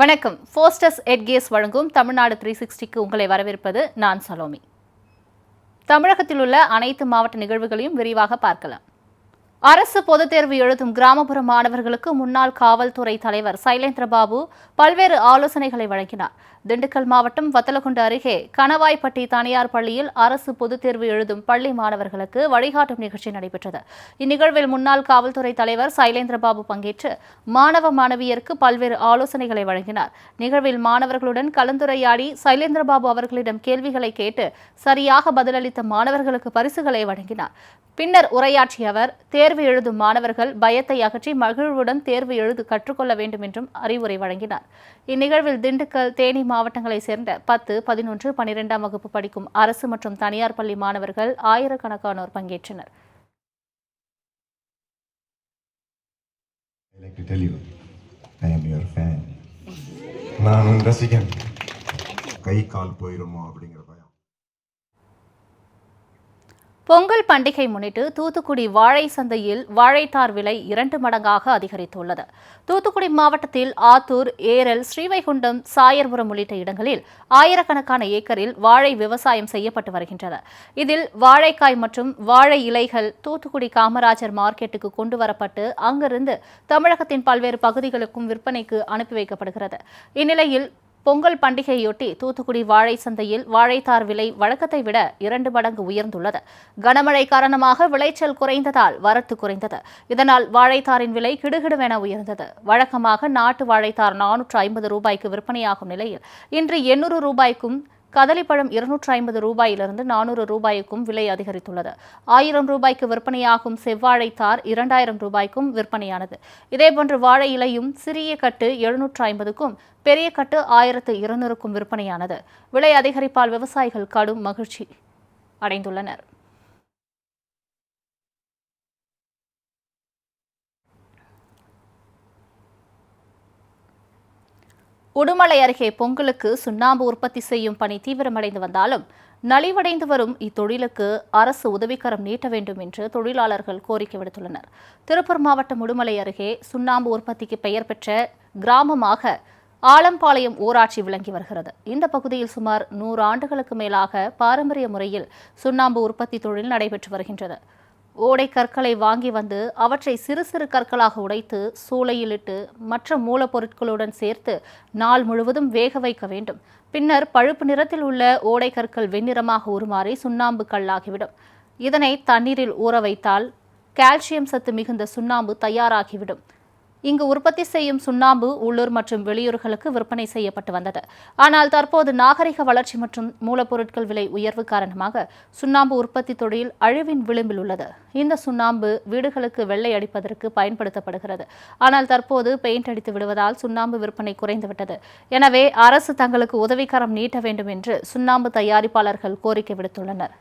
வணக்கம். ஃபோஸ்டஸ் எட்கேஸ் வழங்கும் தமிழ்நாடு 360க்கு உங்களை வரவேற்பது நான் சலோமி. தமிழகத்தில் உள்ள அனைத்து மாவட்ட நிகழ்வுகளையும் விரிவாக பார்க்கலாம். அரசு பொதுத் தேர்வு எழுதும் கிராமப்புற மாணவர்களுக்கு முன்னாள் காவல்துறை தலைவர் சைலேந்திரபாபு பல்வேறு ஆலோசனைகளை வழங்கினார். திண்டுக்கல் மாவட்டம் வத்தலகுண்டு அருகே கணவாய்ப்பட்டி தனியார் பள்ளியில் அரசு பொதுத் தேர்வு எழுதும் பள்ளி மாணவர்களுக்கு வழிகாட்டும் நிகழ்ச்சி நடைபெற்றது. இந்நிகழ்வில் முன்னாள் காவல்துறை தலைவர் சைலேந்திரபாபு பங்கேற்று மாணவ மாணவியருக்கு பல்வேறு ஆலோசனைகளை வழங்கினார். நிகழ்வில் மாணவர்களுடன் கலந்துரையாடி சைலேந்திரபாபு அவர்களிடம் கேள்விகளை கேட்டு சரியாக பதிலளித்த மாணவர்களுக்கு பரிசுகளை வழங்கினார். பின்னர் உரையாற்றிய அவர் தேர்வு எழுதும் மாணவர்கள் பயத்தை அகற்றி மகிழ்வுடன் தேர்வு எழுத கற்றுக்கொள்ள வேண்டும் என்றும் அறிவுரை வழங்கினார். இந்நிகழ்வில் திண்டுக்கல், தேனி மாவட்டங்களைச் சேர்ந்த 10, 11, 12ஆம் வகுப்பு படிக்கும் அரசு மற்றும் தனியார் பள்ளி மாணவர்கள் ஆயிரக்கணக்கானோர் பங்கேற்றனர். பொங்கல் பண்டிகை முன்னிட்டு தூத்துக்குடி வாழை சந்தையில் வாழைத்தார் விலை 2 மடங்காக அதிகரித்துள்ளது. தூத்துக்குடி மாவட்டத்தில் ஆத்தூர், ஏரல், ஸ்ரீவைகுண்டம், சாயர்புரம் உள்ளிட்ட இடங்களில் ஆயிரக்கணக்கான ஏக்கரில் வாழை விவசாயம் செய்யப்பட்டு வருகின்றன. இதில் வாழைக்காய் மற்றும் வாழை இலைகள் தூத்துக்குடி காமராஜர் மார்க்கெட்டுக்கு கொண்டு வரப்பட்டு அங்கிருந்து தமிழகத்தின் பல்வேறு பகுதிகளுக்கும் விற்பனைக்கு அனுப்பி வைக்கப்படுகிறது. இந்நிலையில் பொங்கல் பண்டிகையொட்டி தூத்துக்குடி வாழை சந்தையில் வாழைத்தார் விலை வழக்கத்தை விட 2 மடங்கு உயர்ந்துள்ளது. கனமழை காரணமாக விளைச்சல் குறைந்ததால் வரத்து குறைந்தது. இதனால் வாழைத்தாரின் விலை கிடுகிடுவென உயர்ந்தது. வழக்கமாக நாட்டு வாழைத்தார் 450 ரூபாய்க்கு விற்பனையாகும் நிலையில் இன்று 800 ரூபாய்க்கும், கதலிப்பழம் 250 ரூபாயிலிருந்து 400 ரூபாய்க்கும் விலை அதிகரித்துள்ளது. 1000 ரூபாய்க்கு விற்பனையாகும் செவ்வாழைத்தார் 2000 ரூபாய்க்கும் விற்பனையானது. இதேபோன்று வாழை இலையும் சிறிய கட்டு 750க்கும், பெரிய கட்டு 1200க்கும் விற்பனையானது. விலை அதிகரிப்பால் விவசாயிகள் கடும் மகிழ்ச்சி அடைந்துள்ளனர். உடுமலை அருகே பொங்கலுக்கு சுண்ணாம்பு உற்பத்தி செய்யும் பணி தீவிரமடைந்து வந்தாலும் நலிவடைந்து வரும் இத்தொழிலுக்கு அரசு உதவிக்கரம் நீட்ட வேண்டும் என்று தொழிலாளர்கள் கோரிக்கை விடுத்துள்ளனர். திருப்பூர் மாவட்டம் உடுமலை அருகே சுண்ணாம்பு உற்பத்திக்கு பெயர் பெற்ற கிராமமாக ஆலம்பாளையம் ஊராட்சி விளங்கி வருகிறது. இந்த பகுதியில் சுமார் 100 ஆண்டுகளுக்கு மேலாக பாரம்பரிய முறையில் சுண்ணாம்பு உற்பத்தி தொழில் நடைபெற்று வருகின்றது. ஓடை கற்களை வாங்கி வந்து அவற்றை சிறு சிறு கற்களாக உடைத்து சூளையிலிட்டு மற்ற மூலப்பொருட்களுடன் சேர்த்து நாள் முழுவதும் வேக வைக்க வேண்டும். பின்னர் பழுப்பு நிறத்தில் உள்ள ஓடை கற்கள் வெண்ணிறமாக உருமாறி சுண்ணாம்பு கல்லாகிவிடும். இதனை தண்ணீரில் ஊற வைத்தால் கால்சியம் சத்து மிகுந்த சுண்ணாம்பு தயாராகிவிடும். இங்கு உற்பத்தி செய்யும் சுண்ணாம்பு உள்ளூர் மற்றும் வெளியூர்களுக்கு விற்பனை செய்யப்பட்டு வந்தது. ஆனால் தற்போது நாகரிக வளர்ச்சி மற்றும் மூலப்பொருட்கள் விலை உயர்வு காரணமாக சுண்ணாம்பு உற்பத்தி தொழில் அழிவின் விளிம்பில் உள்ளது. இந்த சுண்ணாம்பு வீடுகளுக்கு வெள்ளை அடிப்பதற்கு பயன்படுத்தப்படுகிறது. ஆனால் தற்போது பெயிண்ட் அடித்து விடுவதால் சுண்ணாம்பு விற்பனை குறைந்துவிட்டது. எனவே அரசு தங்களுக்கு உதவிக்கரம் நீட்ட வேண்டும் என்று சுண்ணாம்பு தயாரிப்பாளர்கள் கோரிக்கை விடுத்துள்ளனர்.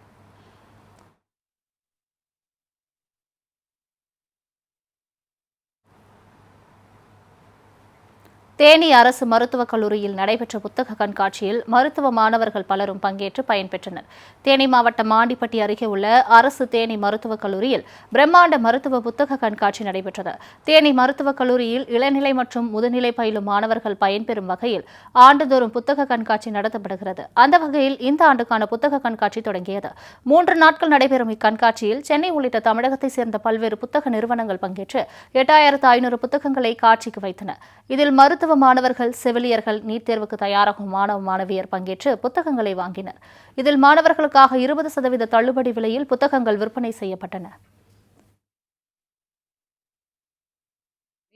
தேனி அரசு மருத்துவக் கல்லூரியில் நடைபெற்ற புத்தக கண்காட்சியில் மருத்துவ மாணவர்கள் பலரும் பங்கேற்று பயன்பெற்றனர். தேனி மாவட்டம் மாண்டிப்பட்டி அருகே உள்ள அரசு தேனி மருத்துவக் கல்லூரியில் பிரம்மாண்ட மருத்துவ புத்தக கண்காட்சி நடைபெற்றது. தேனி மருத்துவக் கல்லூரியில் இளநிலை மற்றும் முதுநிலை பயிலும் மாணவர்கள் பயன்பெறும் வகையில் ஆண்டுதோறும் புத்தக கண்காட்சி நடத்தப்படுகிறது. அந்த வகையில் இந்த ஆண்டுக்கான புத்தக கண்காட்சி தொடங்கியது. 3 நாட்கள் நடைபெறும் இக்கண்காட்சியில் சென்னை உள்ளிட்ட தமிழகத்தைச் சேர்ந்த பல்வேறு புத்தக நிறுவனங்கள் பங்கேற்று 8500 புத்தகங்களை காட்சிக்கு வைத்தன. இதில் மருத்துவ மாணவர்கள், செவிலியர்கள், நீட் தேர்வுக்கு தயாராகும் மாணவ மாணவியர் பங்கேற்று புத்தகங்களை வாங்கினர். இதில் மாணவர்களுக்காக 20% தள்ளுபடி விலையில் புத்தகங்கள் விற்பனை செய்யப்பட்டன.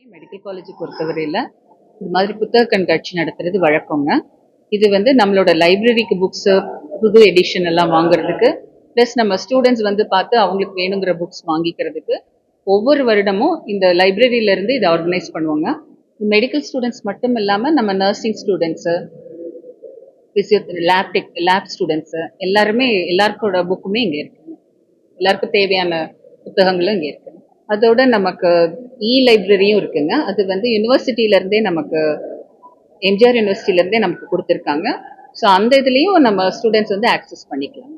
மெடிக்கல் காலேஜ் பொறுத்தவரையில இது மாதிரி புத்தக கண்காட்சி நடத்துறது வழக்கங்க. இது நம்மளோட லைப்ரரிக்கு புக்ஸ், புது எடிஷன் எல்லாம் வாங்குறதுக்கு, பிளஸ் நம்ம ஸ்டூடெண்ட்ஸ் பார்த்து அவங்களுக்கு வேணுங்கிற புக்ஸ் வாங்கிக்கிறதுக்கு ஒவ்வொரு வருடமும் இந்த லைப்ரரியில இருந்து இதை ஆர்கனைஸ் பண்ணுவாங்க. மெடிக்கல் ஸ்டூடெண்ட்ஸ் மட்டும் இல்லாமல் நம்ம நர்சிங் ஸ்டூடெண்ட்ஸு, லேப் ஸ்டூடெண்ட்ஸு எல்லாருக்கோட புக்குமே இங்கே இருக்குங்க. எல்லாருக்கும் தேவையான புத்தகங்களும் இங்கே இருக்குங்க. அதோட நமக்கு லைப்ரரியும் இருக்குங்க. அது யூனிவர்சிட்டியிலேருந்தே நமக்கு எம்ஜிஆர் யூனிவர்சிட்டியிலேருந்தே நமக்கு கொடுத்துருக்காங்க. ஸோ அந்த இதுலேயும் நம்ம ஸ்டூடெண்ட்ஸ் ஆக்சஸ் பண்ணிக்கலாம்.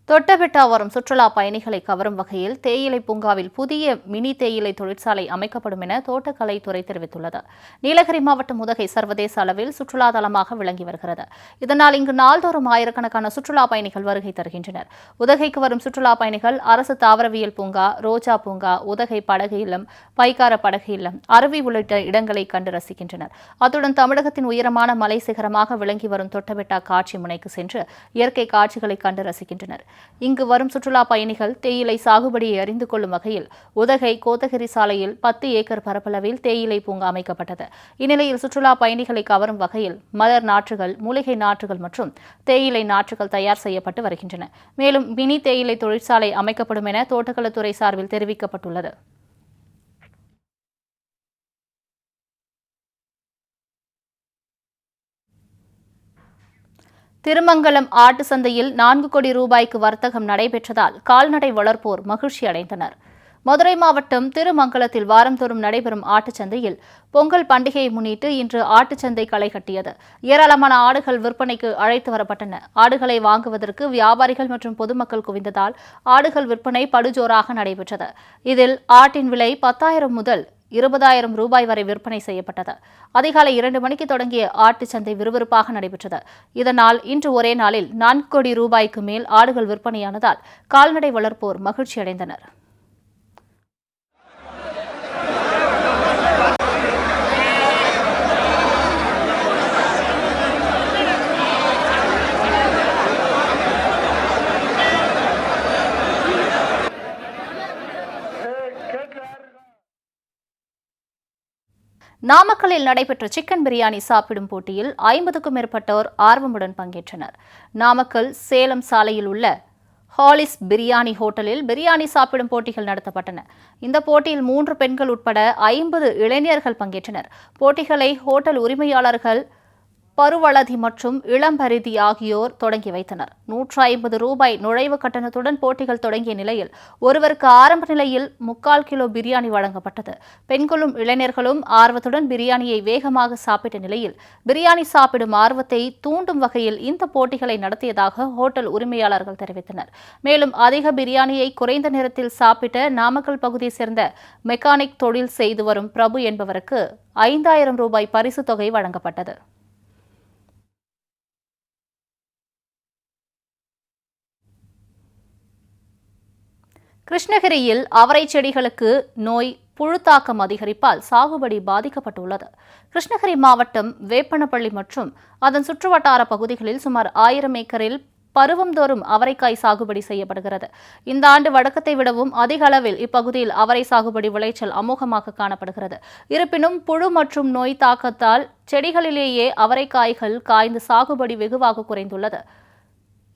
தொட்டபெட்டா வரும் சுற்றுலா பயணிகளை கவரும் வகையில் தேயிலை பூங்காவில் புதிய மினி தேயிலை தொழிற்சாலை அமைக்கப்படும் என தோட்டக்கலைத்துறை தெரிவித்துள்ளது. நீலகிரி மாவட்டம் உதகை சர்வதேச அளவில் சுற்றுலா தலமாக விளங்கி வருகிறது. இதனால் இங்கு நாள்தோறும் ஆயிரக்கணக்கான சுற்றுலா பயணிகள் வருகை தருகின்றனர். உதகைக்கு வரும் சுற்றுலா பயணிகள் அரசு தாவரவியல் பூங்கா, ரோஜா பூங்கா, உதகை படகு இல்லம், பைக்கார படகு இல்லம், அருவி உள்ளிட்ட இடங்களை கண்டு ரசிக்கின்றனர். அத்துடன் தமிழகத்தின் உயரமான மலை சிகரமாக விளங்கி வரும் தொட்டபெட்டா காட்சி முனைக்கு சென்று இயற்கை காட்சிகளை கண்டு ரசிக்கின்றனர். இங்கு வரும் சுற்றுலா பயணிகள் தேயிலை சாகுபடியை அறிந்து கொள்ளும் வகையில் உதகை கோத்தகிரி சாலையில் 10 ஏக்கர் பரப்பளவில் தேயிலை பூங்கா அமைக்கப்பட்டது. இந்நிலையில் சுற்றுலா பயணிகளை கவரும் வகையில் மலர் நாற்றுகள், மூலிகை நாற்றுகள் மற்றும் தேயிலை நாற்றுகள் தயார் செய்யப்பட்டு வருகின்றன. மேலும் மினி தேயிலை தொழிற்சாலை அமைக்கப்படும் என தோட்டக்கலைத்துறை சார்பில் தெரிவிக்கப்பட்டுள்ளது. திருமங்கலம் ஆட்டு சந்தையில் 4 கோடி ரூபாய்க்கு வர்த்தகம் நடைபெற்றதால் கால்நடை வளர்ப்போர் மகிழ்ச்சி அடைந்தனர். மதுரை மாவட்டம் திருமங்கலத்தில் வாரந்தோறும் நடைபெறும் ஆட்டுச்சந்தையில் பொங்கல் பண்டிகையை முன்னிட்டு இன்று ஆட்டுச்சந்தை களை கட்டியது. ஏராளமான ஆடுகள் விற்பனைக்கு அழைத்து வரப்பட்டன. ஆடுகளை வாங்குவதற்கு வியாபாரிகள் மற்றும் பொதுமக்கள் குவிந்ததால் ஆடுகள் விற்பனை படுஜோராக நடைபெற்றது. இதில் ஆட்டின் விலை 10,000 முதல் 20,000 ரூபாய் வரை விற்பனை செய்யப்பட்டது. அதிகாலை 2 மணிக்கு தொடங்கிய ஆட்டுச்சந்தை விறுவிறுப்பாக நடைபெற்றது. இதனால் இன்று ஒரே நாளில் 4 கோடி ரூபாய்க்கு மேல் ஆடுகள் விற்பனையானதால் கால்நடை வளர்ப்போர் மகிழ்ச்சியடைந்தனர். நாமக்கல்லில் நடைபெற்ற சிக்கன் பிரியாணி சாப்பிடும் போட்டியில் 50க்கும் மேற்பட்டோர் ஆர்வமுடன் பங்கேற்றனர். நாமக்கல் சேலம் சாலையில் உள்ள ஹாலிஸ் பிரியாணி ஹோட்டலில் பிரியாணி சாப்பிடும் போட்டிகள் நடத்தப்பட்டன. இந்த போட்டியில் 3 பெண்கள் உட்பட 50 இளைஞர்கள் பங்கேற்றனர். போட்டிகளை ஹோட்டல் உரிமையாளர்கள் பருவளதி மற்றும் இளம்பரிதி ஆகியோர் தொடங்கி வைத்தனர். 150 ரூபாய் நுழைவு கட்டணத்துடன் போட்டிகள் தொடங்கிய நிலையில் ஒருவருக்கு ஆரம்ப நிலையில் 3/4 கிலோ பிரியாணி வழங்கப்பட்டது. பெண்களும் இளைஞர்களும் ஆர்வத்துடன் பிரியாணியை வேகமாக சாப்பிட்ட நிலையில் பிரியாணி சாப்பிடும் ஆர்வத்தை தூண்டும் வகையில் இந்த போட்டிகளை நடத்தியதாக ஹோட்டல் உரிமையாளர்கள் தெரிவித்தனர். மேலும் அதிக பிரியாணியை குறைந்த நேரத்தில் சாப்பிட்ட நாமக்கல் பகுதியை சேர்ந்த மெக்கானிக் தொழில் செய்து வரும் பிரபு என்பவருக்கு 5,000 ரூபாய் பரிசு தொகை வழங்கப்பட்டது. கிருஷ்ணகிரியில் அவரை செடிகளுக்கு நோய் புழுத்தாக்கம் அதிகரிப்பால் சாகுபடி பாதிக்கப்பட்டுள்ளது. கிருஷ்ணகிரி மாவட்டம் வேப்பனப்பள்ளி மற்றும் அதன் சுற்றுவட்டார பகுதிகளில் சுமார் 1000 ஏக்கரில் பருவந்தோறும் அவரைக்காய் சாகுபடி செய்யப்படுகிறது. இந்த ஆண்டு வழக்கத்தை விடவும் அதிக அளவில் இப்பகுதியில் அவரை சாகுபடி விளைச்சல் அமோகமாக காணப்படுகிறது. இருப்பினும் புழு மற்றும் நோய் தாக்கத்தால் செடிகளிலேயே அவரைக்காய்கள் காய்ந்து சாகுபடி வெகுவாக குறைந்துள்ளது.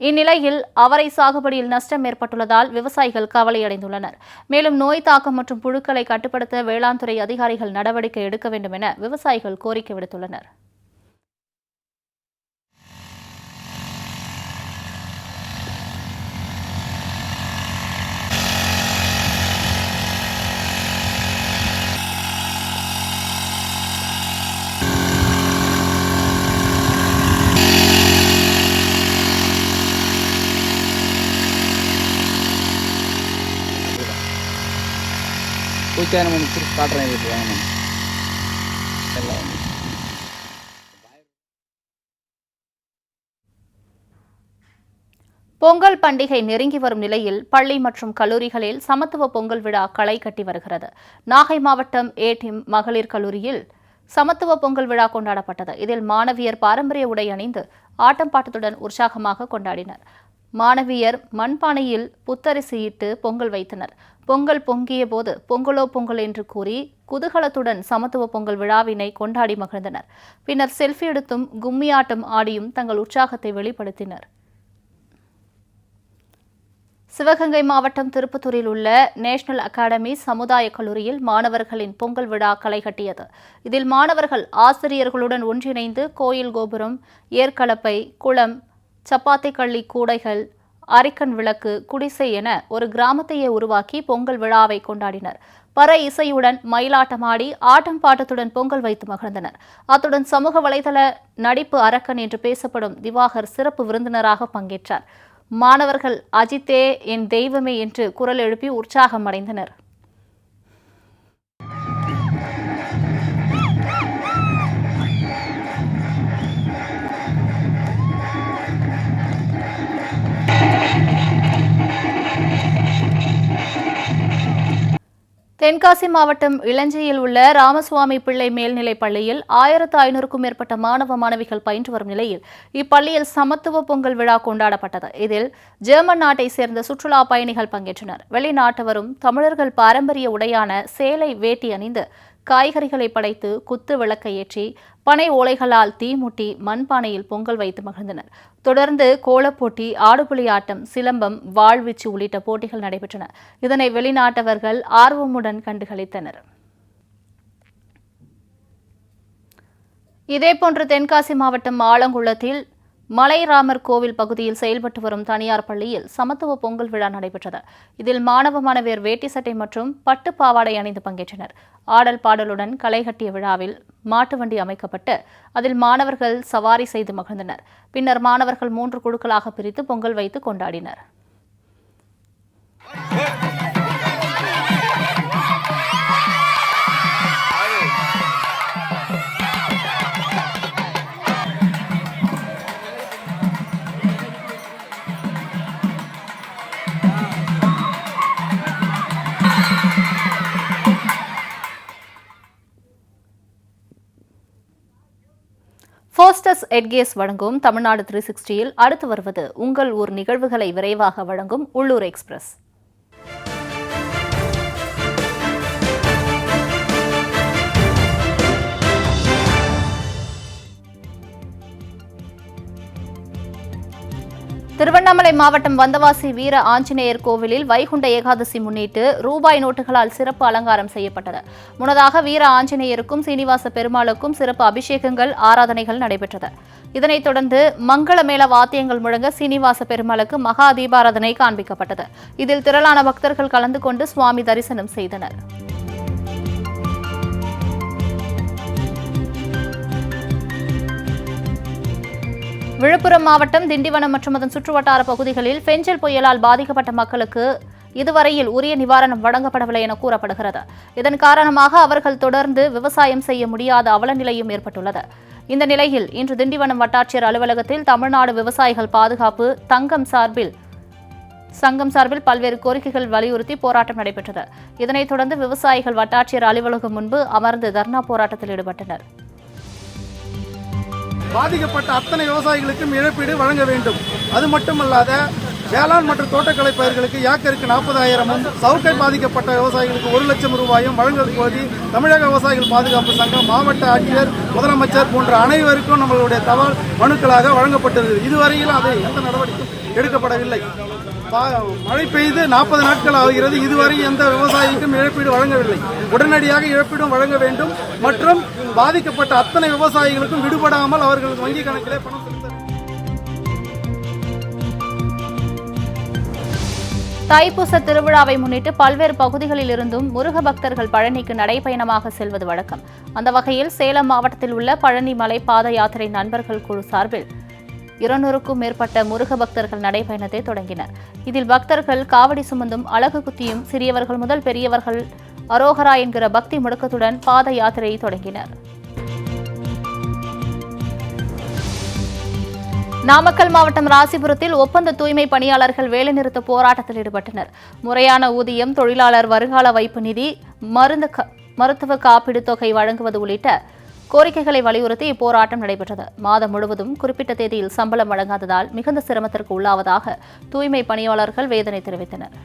இந்நிலையில் அவரை சாகுபடியில் நஷ்டம் ஏற்பட்டுள்ளதால் விவசாயிகள் கவலையடைந்துள்ளனர். மேலும் நோய் தாக்கம் மற்றும் புழுக்களை கட்டுப்படுத்த வேளாண் துறை அதிகாரிகள் நடவடிக்கை எடுக்க வேண்டும் என விவசாயிகள் கோரிக்கை விடுத்துள்ளனர். பூச்சாரம் முடிச்சு காட்டுறேன் இது வாங்கணும் எல்லாம். பொங்கல் பண்டிகை நெருங்கி வரும் நிலையில் பள்ளி மற்றும் கல்லூரிகளில் சமத்துவ பொங்கல் விழா களை கட்டி வருகிறது. நாகை மாவட்டம் ஏடிஎம் மகளிர் கல்லூரியில் சமத்துவ பொங்கல் விழா கொண்டாடப்பட்டது. இதில் மாணவியர் பாரம்பரிய உடை அணிந்து ஆட்டம் பாட்டத்துடன் உற்சாகமாக கொண்டாடினர். மாணவியர் மண்பானையில் புத்தரிசியிட்டு பொங்கல் வைத்தனர். பொங்கல் பொங்கிய போது பொங்கலோ பொங்கல் என்று கூறி குதூகலத்துடன் சமத்துவ பொங்கல் விழாவினை கொண்டாடி மகிழ்ந்தனர். பின்னர் செல்ஃபி எடுத்தும் கும்மியாட்டம் ஆடியும் தங்கள் உற்சாகத்தை வெளிப்படுத்தினர். சிவகங்கை மாவட்டம் திருப்பத்தூரில் உள்ள நேஷனல் அகாடமி சமுதாய கல்லூரியில் மாணவர்களின் பொங்கல் விழா களை கட்டியது. இதில் மாணவர்கள் ஆசிரியர்களுடன் ஒன்றிணைந்து கோயில் கோபுரம், ஏற்கலப்பை, குளம், சப்பாத்தி கள்ளி கூடைகள், அரிக்கன் விளக்கு, குடிசை என ஒரு கிராமத்தையே உருவாக்கி பொங்கல் விழாவை கொண்டாடினர். பற இசையுடன் மயிலாட்டமாடி ஆட்டம் பாட்டத்துடன் பொங்கல் வைத்து மகிழ்ந்தனர். அத்துடன் சமூக வலைதள நடிப்பு அரக்கன் என்று பேசப்படும் திவாகர் சிறப்பு விருந்தினராக பங்கேற்றார். மாணவர்கள் அஜித்தே என் தெய்வமே என்று குரல் எழுப்பி உற்சாகம் அடைந்தனர். தென்காசி மாவட்டம் இளஞ்சியில் உள்ள ராமசுவாமி பிள்ளை மேல்நிலைப் பள்ளியில் 1500க்கும் மேற்பட்ட மாணவ மாணவிகள் பயின்று வரும் நிலையில் இப்பள்ளியில் சமத்துவ பொங்கல் விழா கொண்டாடப்பட்டது. இதில் ஜெர்மன் நாட்டை சேர்ந்த சுற்றுலா பயணிகள் பங்கேற்றனர். வெளிநாட்டவரும் தமிழர்கள் பாரம்பரிய உடையான சேலை வேட்டி அணிந்து காய்கறிகளை படைத்து குத்து விளக்கை ஏற்றி பனை ஓலைகளால் தீமுட்டி மண்பானையில் பொங்கல் வைத்து மகிழ்ந்தனர். தொடர்ந்து கோலப்போட்டி, ஆடுபுலி ஆட்டம், சிலம்பம், வாழ்வீச்சு உள்ளிட்ட போட்டிகள் நடைபெற்றன. இதனை வெளிநாட்டவர்கள் ஆர்வமுடன் கண்டுகளித்தனர். இதேபோன்று தென்காசி மாவட்டம் ஆலங்குளத்தில் மலைராமர் கோவில் பகுதியில் செயல்பட்டு வரும் தனியார் பள்ளியில் சமத்துவ பொங்கல் விழா நடைபெற்றது. இதில் மாணவ மாணவியர் வேட்டி சட்டை மற்றும் பட்டு பாவாடை அணிந்து பங்கேற்றனர். ஆடல் பாடலுடன் களை கட்டிய விழாவில் மாட்டு வண்டி அமைக்கப்பட்டு அதில் மாணவர்கள் சவாரி செய்து மகிழ்ந்தனர். பின்னர் மாணவர்கள் 3 குழுக்களாக பிரித்து பொங்கல் வைத்து கொண்டாடினர். ஃபோஸ்டஸ் எட்கேஸ் வழங்கும் தமிழ்நாடு 360யில் அடுத்து வருவது உங்கள் ஊர் நிகழ்வுகளை விரைவாக வழங்கும் உள்ளூர் எக்ஸ்பிரஸ். திருவண்ணாமலை மாவட்டம் வந்தவாசி வீர ஆஞ்சநேயர் கோவிலில் வைகுண்ட ஏகாதசி முன்னிட்டு ரூபாய் நோட்டுகளால் சிறப்பு அலங்காரம் செய்யப்பட்டது. முன்னதாக வீர ஆஞ்சநேயருக்கும் சீனிவாச பெருமாளுக்கும் சிறப்பு அபிஷேகங்கள், ஆராதனைகள் நடைபெற்றது. இதனைத் தொடர்ந்து மங்கள மேள வாத்தியங்கள் முழங்க சீனிவாச பெருமாளுக்கு மகா தீபாராதனை காண்பிக்கப்பட்டது. இதில் திரளான பக்தர்கள் கலந்து கொண்டு சுவாமி தரிசனம் செய்தனர். விழுப்புரம் மாவட்டம் திண்டிவனம் மற்றும் அதன் சுற்றுவட்டார பகுதிகளில் பெஞ்சல் புயலால் பாதிக்கப்பட்ட மக்களுக்கு இதுவரையில் உரிய நிவாரணம் வழங்கப்படவில்லை என கூறப்படுகிறது. இதன் காரணமாக அவர்கள் தொடர்ந்து விவசாயம் செய்ய முடியாத அவலநிலையும் ஏற்பட்டுள்ளது. இந்த நிலையில் இன்று திண்டிவனம் வட்டாட்சியர் அலுவலகத்தில் தமிழ்நாடு விவசாயிகள் பாதுகாப்பு சங்கம் சார்பில் பல்வேறு கோரிக்கைகள் வலியுறுத்தி போராட்டம் நடைபெற்றது. இதனைத் தொடர்ந்து விவசாயிகள் வட்டாட்சியர் அலுவலகம் முன்பு அமர்ந்து தர்ணா போராட்டத்தில் ஈடுபட்டனர். பாதிக்கப்பட்ட அத்தனை விவசாயிகளுக்கும் இழப்பீடு வழங்க வேண்டும். அது மட்டுமல்லாத வேளாண் மற்றும் தோட்டக்கலை பயிர்களுக்கு ஏக்கருக்கு 40,000 சவுக்கை பாதிக்கப்பட்ட விவசாயிகளுக்கு 1 லட்சம் ரூபாயும் வழங்க கோரி தமிழக விவசாயிகள் பாதுகாப்பு சங்கம், மாவட்ட ஆட்சியர், முதலமைச்சர் போன்ற அனைவருக்கும் நம்மளுடைய தபால் மனுக்களாக வழங்கப்பட்டது. இதுவரையிலும் அது எந்த நடவடிக்கையும் எடுக்கப்படவில்லை. மழை பெய்து 40 நாட்கள் ஆகிறது. இதுவரை எந்த விவசாயிக்கும் இழப்பீடு வழங்கவில்லை. உடனடியாக இழப்பீடும் வழங்க வேண்டும் மற்றும் பாதிக்கப்பட்ட அத்தனை விவசாயிகளுக்கும் விடுபடாமல் அவர்கள் வங்கி கணக்கிலே பணம் செலுத்த. தைப்பூச திருவிழாவை முன்னிட்டு பல்வேறு பகுதிகளில் இருந்தும் முருக பக்தர்கள் பழனிக்கு நடைபயணமாக செல்வது வழக்கம். அந்த வகையில் சேலம் மாவட்டத்தில் உள்ள பழனி மலை பாத யாத்திரை நண்பர்கள் குழு சார்பில் 200க்கும் மேற்பட்ட முருக பக்தர்கள் நடைபயணத்தை தொடங்கினர். இதில் பக்தர்கள் காவடி சுமந்தும் அலகு குத்தியும் சிறியவர்கள் முதல் பெரியவர்கள் அரோகரா என்கிற பக்தி முழக்கத்துடன் பாத யாத்திரையை தொடங்கினர். நாமக்கல் மாவட்டம் ராசிபுரத்தில் ஒப்பந்த தூய்மை பணியாளர்கள் வேலைநிறுத்த போராட்டத்தில் ஈடுபட்டனர். முறையான ஊதியம், தொழிலாளர் வருங்கால வைப்பு நிதி, மருத்துவ காப்பீடு தொகை வழங்குவது உள்ளிட்ட கோரிக்கைகளை வலியுறுத்தி இப்போராட்டம் நடைபெற்றது. மாதம் முழுவதும் குறிப்பிட்ட தேதியில் சம்பளம் வழங்காததால் மிகுந்த சிரமத்திற்கு உள்ளாவதாக தூய்மை பணியாளர்கள் வேதனை தெரிவித்தனர்.